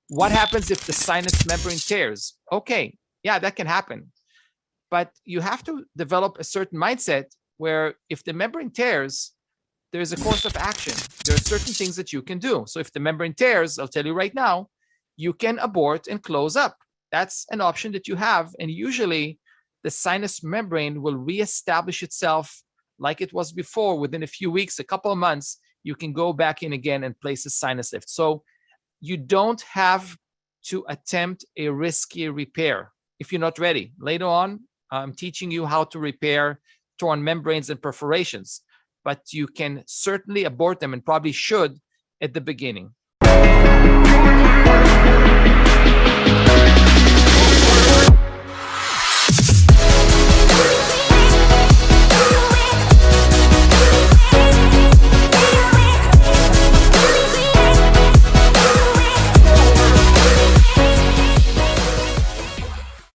What happens if the sinus membrane tears? Okay, yeah, that can happen. But you have to develop a certain mindset where if the membrane tears, there's a course of action. There are certain things that you can do. So if the membrane tears, I'll tell you right now, you can abort and close up. That's an option that you have. And usually the sinus membrane will reestablish itself like it was before within a few weeks, a couple of months. You can go back in again and place a sinus lift. So you don't have to attempt a risky repair if you're not ready. Later on, I'm teaching you how to repair torn membranes and perforations, but you can certainly abort them and probably should at the beginning.